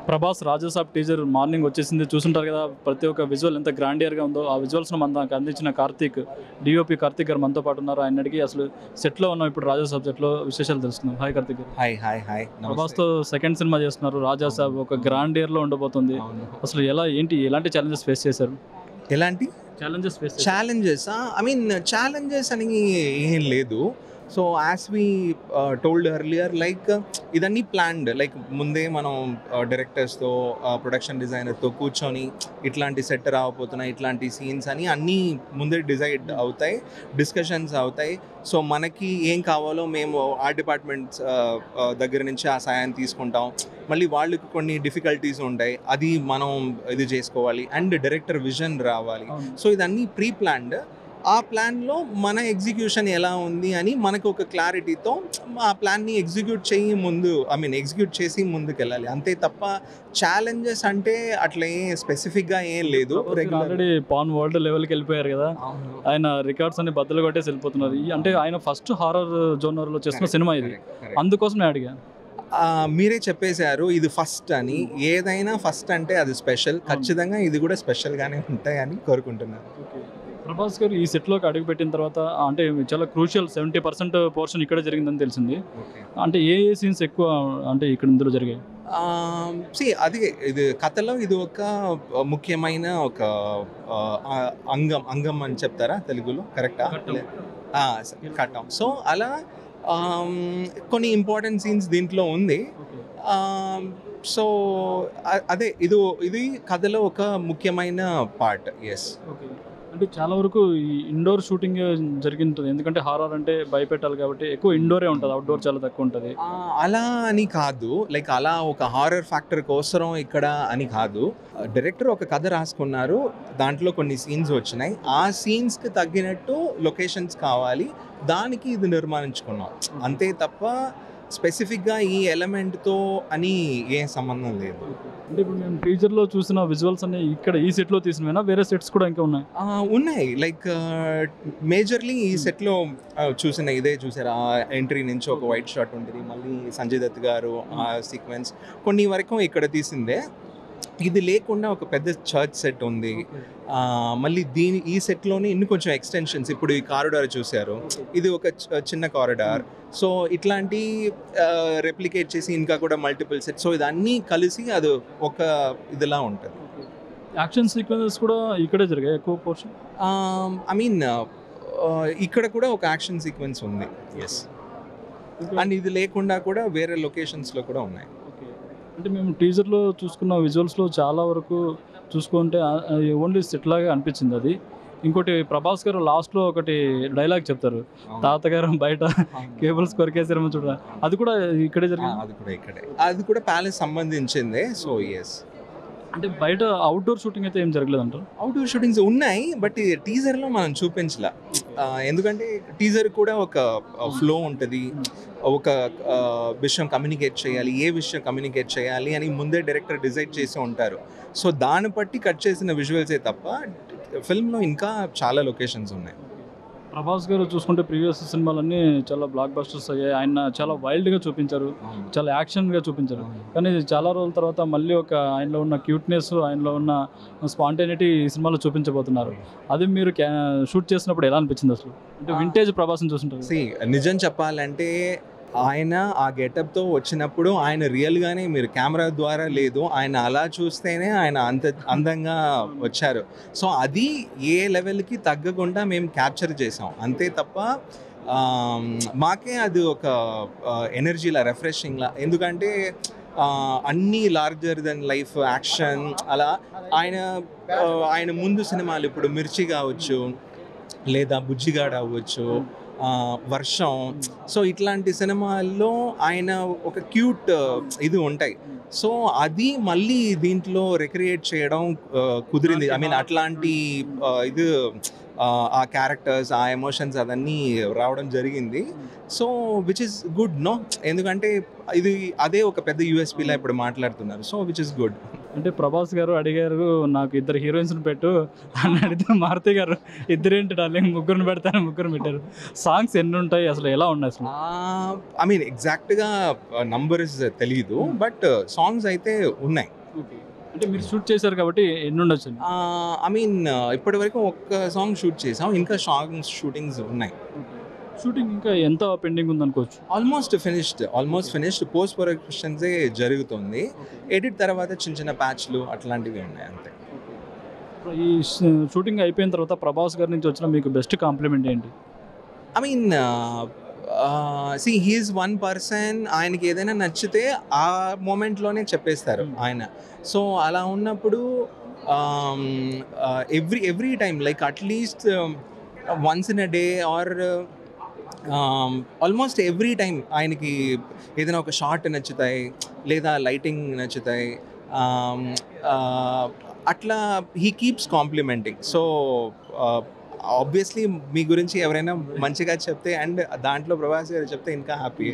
Prabhas Raja Saab teaser morning వచ్చేసింది చూసుంటారు కదా. ప్రతి ఒక్క విజువల్ ఎంత గ్రాండియర్గా ఉందో ఆ విజువల్స్ను మనకు అందించిన కార్తీక్, డిఓపి కార్తీక్ గారు మనతో పాటు ఉన్నారు. ఆయన అడిగి అసలు సెట్లో ఉన్నాం, ఇప్పుడు రాజాసాబ్ సెట్లో విశేషాలు తెలుసుకుందాం. హాయ్ కార్తీక్ గారు. Hi hi hi. ప్రభాస్తో సెకండ్ సినిమా చేస్తున్నారు. రాజాసాబ్ ఒక గ్రాండియర్లో ఉండబోతుంది. అసలు ఎలాంటి ఛాలెంజెస్ ఫేస్ చేశారు? ఎలాంటి ఛాలెంజెస్? ఐ మీన్ ఛాలెంజెస్ అని ఏం లేదు. So as we told earlier, like ఇదన్నీ ప్లాన్డ్. లైక్ ముందే మనం డైరెక్టర్స్తో, ప్రొడక్షన్ డిజైనర్తో కూర్చొని ఇట్లాంటి సెట్ రావబోతున్నాయి, ఇట్లాంటి సీన్స్ అని అన్నీ ముందే డిసైడ్ అవుతాయి, డిస్కషన్స్ అవుతాయి. సో మనకి ఏం కావాలో మేము ఆర్ట్ డిపార్ట్మెంట్స్ దగ్గర నుంచి ఆ సాయాన్ని తీసుకుంటాం. మళ్ళీ వాళ్ళకి కొన్ని డిఫికల్టీస్ ఉంటాయి, అది మనం ఇది చేసుకోవాలి. అండ్ డైరెక్టర్ విజన్ రావాలి. సో ఇదన్నీ ప్రీ ప్లాన్డ్. ఆ ప్లాన్లో మన ఎగ్జిక్యూషన్ ఎలా ఉంది అని మనకు ఒక క్లారిటీతో ఆ ప్లాన్ని ఎగ్జిక్యూట్ చేసి ముందుకు వెళ్ళాలి. అంతే తప్ప ఛాలెంజెస్ అంటే అట్లా స్పెసిఫిక్గా ఏం లేదు. ఆల్రెడీ పాన్ వరల్డ్ లెవెల్కి వెళ్ళిపోయారు కదా, ఆయన రికార్డ్స్ అన్ని బద్దలు కొట్టేసి వెళ్ళిపోతున్నారు. అంటే ఆయన ఫస్ట్ హారర్ జోనర్లో చేస్తున్న సినిమా ఇది, అందుకోసం నేను అడిగాను. మీరే చెప్పేశారు ఇది ఫస్ట్ అని. ఏదైనా ఫస్ట్ అంటే అది స్పెషల్. ఖచ్చితంగా ఇది కూడా స్పెషల్గానే ఉంటాయని కోరుకుంటున్నాను. ప్రభాస్ గారు ఈ సెట్లోకి అడుగుపెట్టిన తర్వాత అంటే చాలా క్రూషియల్ 70% పోర్షన్ ఇక్కడ జరిగిందని తెలిసింది. అంటే ఏ సీన్స్ ఎక్కువ అంటే ఇక్కడ ఇందులో జరిగాయి? అది ఇది కథలో ఇది ఒక ముఖ్యమైన ఒక అంగం అని చెప్తారా తెలుగులో? కరెక్టా? కట్టం. సో అలా కొన్ని ఇంపార్టెంట్ సీన్స్ దీంట్లో ఉంది. సో అదే ఇది కథలో ఒక ముఖ్యమైన పార్ట్. ఎస్. అంటే చాలా వరకు ఈ ఇండోర్ షూటింగ్ జరిగింటుంది, ఎందుకంటే హారర్ అంటే భయపెట్టాలి కాబట్టి ఎక్కువ ఇండోరే ఉంటుంది, అవుట్డోర్ చాలా తక్కువ ఉంటుంది. అలా అని కాదు, లైక్ అలా ఒక హారర్ ఫ్యాక్టర్ కోసరం ఇక్కడ అని కాదు. డైరెక్టర్ ఒక కథ రాసుకున్నారు, దాంట్లో కొన్ని సీన్స్ వచ్చినాయి. ఆ సీన్స్కి తగ్గినట్టు లొకేషన్స్ కావాలి, దానికి ఇది నిర్మాణించుకున్నాం. అంతే తప్ప స్పెసిఫిక్గా ఈ ఎలిమెంట్తో అని ఏం సంబంధం లేదు. అంటే ఇప్పుడు మేము టీజర్లో చూసిన విజువల్స్ అన్ని ఇక్కడ ఈ సెట్లో తీసినవేనా, వేరే సెట్స్ కూడా ఇంకా ఉన్నాయి? లైక్ మేజర్లీ ఈ సెట్లో చూసిన ఇదే చూసారు. ఆ ఎంట్రీ నుంచి ఒక వైట్ షాట్ ఉంటుంది, మళ్ళీ సంజయ్ దత్ గారు ఆ సీక్వెన్స్ కొన్ని వరకు ఇక్కడ తీసిందే. ఇది లేకుండా ఒక పెద్ద చర్చ్ సెట్ ఉంది. మళ్ళీ ఈ సెట్లోనే ఇన్ని కొంచెం ఎక్స్టెన్షన్స్. ఇప్పుడు ఈ కారిడార్ చూశారు, ఇది ఒక చిన్న కారిడార్. సో ఇట్లాంటి రెప్లికేట్ చేసి ఇంకా కూడా మల్టిపుల్ సెట్. సో ఇదన్నీ కలిసి అది ఒక ఇదిలా ఉంటుంది. యాక్షన్ సీక్వెన్సెస్ కూడా ఇక్కడే జరిగాయి ఎక్కువ పోర్షన్. ఐ మీన్ ఇక్కడ కూడా ఒక యాక్షన్ సీక్వెన్స్ ఉంది. ఎస్. అండ్ ఇది లేకుండా కూడా వేరే లొకేషన్స్లో కూడా ఉన్నాయి. అంటే మేము టీజర్లో చూసుకున్న విజువల్స్లో చాలా వరకు చూసుకుంటే ఓన్లీ సెట్ లాగా అనిపించింది అది. ఇంకోటి ప్రభాస్ గారు లాస్ట్లో ఒకటి డైలాగ్ చెప్తారు, తాతగారు బయట కేబుల్స్ కొరికేసారేమో చూడ, అది కూడా ఇక్కడే జరిగింది. అది కూడా ప్యాలెస్ సంబంధించిందే. So yes. అంటే బయట అవుట్డోర్ షూటింగ్ అయితే ఏం జరగలేదు అంటారు? అవుట్డోర్ షూటింగ్స్ ఉన్నాయి, బట్ టీజర్లో మనం చూపించలే. ఎందుకంటే టీజర్ కూడా ఒక ఫ్లో ఉంటుంది, ఒక విషయం కమ్యూనికేట్ చేయాలి, ఏ విషయం కమ్యూనికేట్ చేయాలి అని ముందే డైరెక్టర్ డిసైడ్ చేసి ఉంటారు. సో దాన్ని బట్టి కట్ చేసిన విజువల్సే తప్ప ఫిల్మ్లో ఇంకా చాలా లొకేషన్స్ ఉన్నాయి. ప్రభాస్ గారు చూసుకుంటే ప్రీవియస్ సినిమాలన్నీ చాలా బ్లాక్ బస్టర్స్ అయ్యాయి. ఆయన చాలా వైల్డ్గా చూపించారు, చాలా యాక్షన్గా చూపించారు. కానీ చాలా రోజుల తర్వాత మళ్ళీ ఒక ఆయనలో ఉన్న క్యూట్నెస్, ఆయనలో ఉన్న స్పాంటేనిటీ ఈ సినిమాలో చూపించబోతున్నారు. అది మీరు షూట్ చేసినప్పుడు ఎలా అనిపించింది అసలు? అంటే వింటేజ్ ప్రభాస్ని చూస్తుంటారు. నిజం చెప్పాలంటే ఆయన ఆ గెటప్తో వచ్చినప్పుడు ఆయన రియల్గానే, మీరు కెమెరా ద్వారా లేదు, ఆయన అలా చూస్తేనే ఆయన అంత అందంగా వచ్చారు. సో అది ఏ లెవెల్కి తగ్గకుండా మేము క్యాప్చర్ చేసాం. అంతే తప్ప మాకే అది ఒక ఎనర్జీలా, రిఫ్రెషింగ్లా. ఎందుకంటే అన్నీ లార్జర్ దెన్ లైఫ్ యాక్షన్ అలా. ఆయన ముందు సినిమాలు ఇప్పుడు మిర్చి కావచ్చు, లేదా బుజ్జిగాడ్ అవ్వచ్చు, వర్షం. సో ఇట్లాంటి సినిమాల్లో ఆయన ఒక క్యూట్ ఇది ఉంటాయి. సో అది మళ్ళీ దీంట్లో రిక్రియేట్ చేయడం కుదిరింది. ఐ మీన్ అట్లాంటి ఇది ఆ క్యారెక్టర్స్, ఆ ఎమోషన్స్ అవన్నీ రావడం జరిగింది. So which is good. ఎందుకంటే ఇది అదే ఒక పెద్ద యూఎస్పీలా ఇప్పుడు మాట్లాడుతున్నారు. So which is good. అంటే ప్రభాస్ గారు అడిగారు నాకు ఇద్దరు హీరోయిన్స్ని పెట్టు అని అడిగితే మారుతి గారు ఇద్దరేంటి డార్లింగ్ ముగ్గురిని పెడతాను ముగ్గురు పెట్టారు. సాంగ్స్ ఎన్ని ఉంటాయి అసలు, ఎలా ఉన్నాయి అసలు? ఐ మీన్ ఎగ్జాక్ట్గా నంబర్స్ తెలియదు, బట్ సాంగ్స్ అయితే ఉన్నాయి. అంటే మీరు షూట్ చేశారు కాబట్టి ఎన్ని ఉండొచ్చు? ఐ మీన్ ఇప్పటి వరకు ఒక్క సాంగ్ షూట్ చేసాం, ఇంకా సాంగ్స్ షూటింగ్స్ ఉన్నాయి. షూటింగ్ ఇంకా ఎంత పెండింగ్ ఉందనుకోవచ్చు? Almost finished. పోస్ట్ ప్రొడక్షన్సే జరుగుతుంది. ఎడిట్ తర్వాత చిన్న చిన్న ప్యాచ్లు అట్లాంటివి ఉన్నాయి అంతే. ఈ షూటింగ్ అయిపోయిన తర్వాత ప్రభాస్ గారి నుంచి వచ్చిన మీకు బెస్ట్ కాంప్లిమెంట్ ఏంటి? I mean he's one person, ఆయనకి ఏదైనా నచ్చితే ఆ మూమెంట్లోనే చెప్పేస్తారు ఆయన. సో అలా ఉన్నప్పుడు every time like at least once in a day or almost every time ఆయనకి ఏదైనా ఒక షార్ట్ నచ్చుతాయి, లేదా లైటింగ్ నచ్చుతాయి, అట్లా he keeps complimenting. So obviously మీ గురించి ఎవరైనా మంచిగా చెప్తే అండ్ దాంట్లో ప్రభాస్ గారు చెప్తే ఇంకా హ్యాపీ.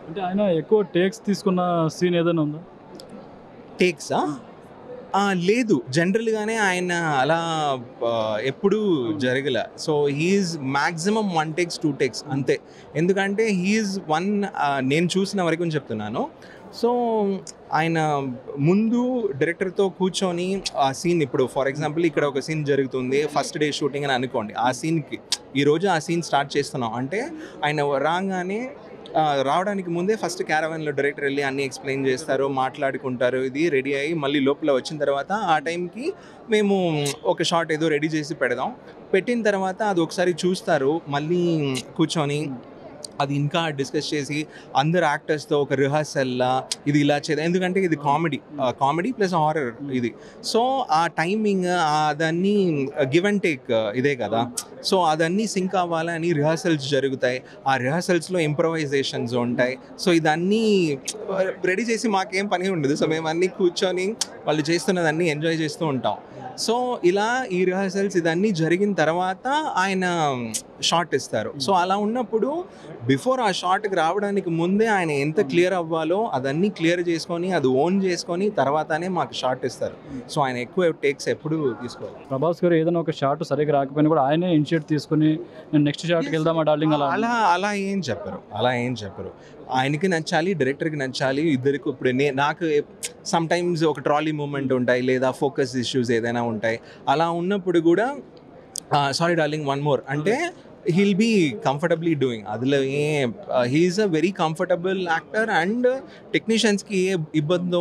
అంటే ఆయన ఎక్కువ టేక్స్ తీసుకున్న సీన్ ఏదైనా ఉందా? టేక్సా? లేదు, జనరల్గానే ఆయన అలా ఎప్పుడూ జరగలే. So he's maximum 1 takes 2 takes అంతే. ఎందుకంటే హీఈస్ వన్, నేను చూసిన వరకు చెప్తున్నాను. సో ఆయన ముందు డైరెక్టర్తో కూర్చొని ఆ సీన్, ఇప్పుడు ఫర్ ఎగ్జాంపుల్ ఇక్కడ ఒక సీన్ జరుగుతుంది, ఫస్ట్ డే షూటింగ్ అని అనుకోండి, ఆ సీన్కి ఈరోజు ఆ సీన్ స్టార్ట్ చేస్తున్నాం అంటే ఆయన రాగానే రావడానికి ముందే ఫస్ట్ క్యారవాన్లో డైరెక్టర్ వెళ్ళి అన్నీ ఎక్స్ప్లెయిన్ చేస్తారు, మాట్లాడుకుంటారు, ఇది రెడీ అయ్యి మళ్ళీ లోపల వచ్చిన తర్వాత ఆ టైంకి మేము ఒక షాట్ ఏదో రెడీ చేసి పెడదాం. పెట్టిన తర్వాత అది ఒకసారి చూస్తారు, మళ్ళీ కూర్చొని అది ఇంకా డిస్కస్ చేసి అందరు యాక్టర్స్తో ఒక రిహర్సల్లా ఇది ఇలా చేద్దాం, ఎందుకంటే ఇది కామెడీ ప్లస్ హారర్ ఇది. సో ఆ టైమింగ్ అదన్నీ గివ్ అండ్ టేక్ ఇదే కదా. సో అదన్నీ సింక్ అవ్వాలని రిహర్సల్స్ జరుగుతాయి, ఆ రిహర్సల్స్లో ఇంప్రవైజేషన్స్ ఉంటాయి. సో ఇదన్నీ రెడీ చేసి మాకేం పని ఉండదు. సో మేము అన్నీ కూర్చొని వాళ్ళు చేస్తున్నదన్నీ ఎంజాయ్ చేస్తూ ఉంటాం. సో ఇలా ఈ రిహర్సల్స్ ఇదన్నీ జరిగిన తర్వాత ఆయన షార్ట్ ఇస్తారు. సో అలా ఉన్నప్పుడు బిఫోర్ ఆ షార్ట్కి రావడానికి ముందే ఆయన ఎంత క్లియర్ అవ్వాలో అదన్నీ క్లియర్ చేసుకొని అది ఓన్ చేసుకొని తర్వాతనే మాకు షార్ట్ ఇస్తారు. సో ఆయన ఎక్కువ టేక్స్ ఎప్పుడు తీసుకోవాలి. ప్రభాస్ గారు ఏదైనా ఒక షార్ట్ సరిగ్గా రాకపోయినా కూడా ఆయనే ఇనిషియేట్ తీసుకుని నేను నెక్స్ట్ షార్ట్కి వెళ్దామా డార్లింగ్ అలా ఏం చెప్పరు. ఆయనకి నచ్చాలి, డైరెక్టర్కి నచ్చాలి, ఇద్దరికి. ఇప్పుడు నాకు సమ్ టైమ్స్ ఒక ట్రాలీ మూమెంట్ ఉంటాయి, లేదా ఫోకస్ ఇష్యూస్ ఏదైనా ఉంటాయి. అలా ఉన్నప్పుడు కూడా సారీ డార్లింగ్ వన్ మోర్ అంటే he'll be comfortably doing. అందులో he is a very comfortable actor and టెక్నీషియన్స్కి ఏ ఇబ్బంది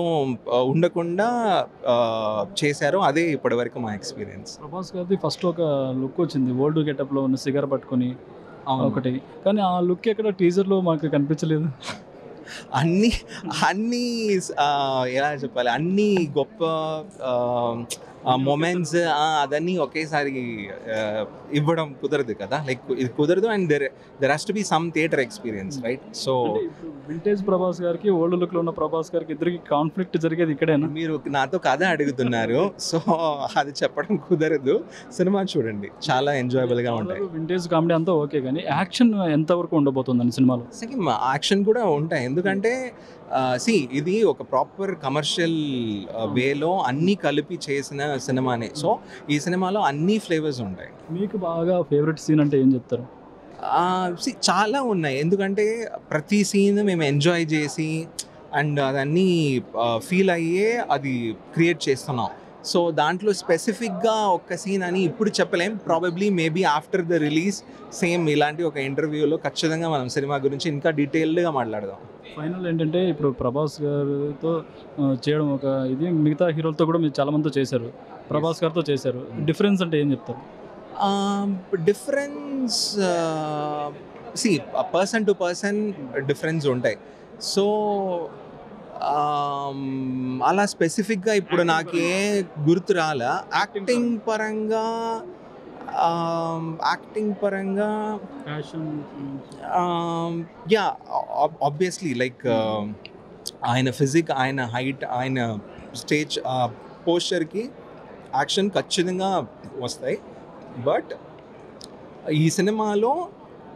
ఉండకుండా చేశారు. అదే ఇప్పటివరకు మా ఎక్స్పీరియన్స్. ప్రభాస్ గారిది ఫస్ట్ ఒక లుక్ వచ్చింది, ఓల్డ్ గెటప్లో ఉన్న సిగర్ పట్టుకొని ఒకటి, కానీ ఆ లుక్ ఎక్కడ టీజర్లో మాకు కనిపించలేదు. అన్నీ ఎలా చెప్పాలి, అన్నీ గొప్ప మొమెంట్స్ అదన్నీ ఒకేసారి ఇవ్వడం కుదరదు కదా, లైక్ ఇది కుదరదు. And there has to be some theatre experience, right? So vintage Prabhas గారికి ఓల్డ్ లుక్లో ఉన్న ప్రభాస్ గారికి ఇద్దరికి కాన్ఫ్లిక్ట్ జరిగేది ఇక్కడేనా? మీరు నాతో కథ అడుగుతున్నారు, సో అది చెప్పడం కుదరదు. సినిమా చూడండి, చాలా ఎంజాయబుల్గా ఉంటాయి. వింటేజ్ కామెడీ అంతా ఓకే, కానీ యాక్షన్ ఎంతవరకు ఉండబోతుందండి సినిమాలో? సేమ్ యాక్షన్ కూడా ఉంటాయి, ఎందుకంటే ఇది ఒక ప్రాపర్ కమర్షియల్ వేలో అన్నీ కలిపి చేసిన సినిమానే. సో ఈ సినిమాలో అన్ని ఫ్లేవర్స్ ఉంటాయి. మీకు బాగా ఫేవరెట్ సీన్ అంటే ఏం చెప్తారు? చాలా ఉన్నాయి, ఎందుకంటే ప్రతి సీన్ మేము ఎంజాయ్ చేసి అండ్ అదన్నీ ఫీల్ అయ్యే అది క్రియేట్ చేస్తున్నాం. సో దాంట్లో స్పెసిఫిక్గా ఒక్క సీన్ అని ఇప్పుడు చెప్పలేం. Probably maybe after the release same ఇలాంటి ఒక ఇంటర్వ్యూలో ఖచ్చితంగా మనం సినిమా గురించి ఇంకా డీటెయిల్డ్గా మాట్లాడదాం. ఫైనల్ ఏంటంటే ఇప్పుడు ప్రభాస్ గారితో చేయడం ఒక ఇది, మిగతా హీరోలతో కూడా మీరు చాలామందితో చేశారు, ప్రభాస్ గారితో చేశారు, డిఫరెన్స్ అంటే ఏం చెప్తారు? Difference person to person difference ఉంటాయి. సో అలా స్పెసిఫిక్గా ఇప్పుడు నాకే గుర్తు రాలా. యాక్టింగ్ పరంగా యా ఆబ్వియస్లీ లైక్ ఆయన ఫిజిక్, ఆయన హైట్, ఆయన స్టేజ్ పోస్చర్కి యాక్షన్ ఖచ్చితంగా వస్తాయి. బట్ ఈ సినిమాలో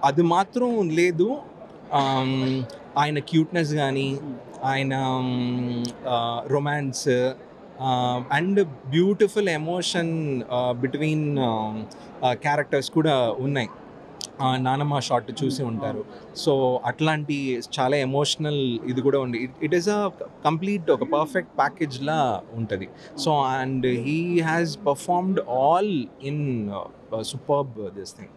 అది మాత్రం లేదు. ఆయన క్యూట్నెస్ కానీ, ఆయన romance, and beautiful emotion between characters కూడా ఉన్నాయి. నానమ్మ షార్ట్ చూసి ఉంటారు. సో అట్లాంటి చాలా ఎమోషనల్ ఇది కూడా ఉంది. ఇట్ ఈస్ అ కంప్లీట్ ఒక పర్ఫెక్ట్ ప్యాకేజ్లా ఉంటుంది. So and he has performed all in superb this thing.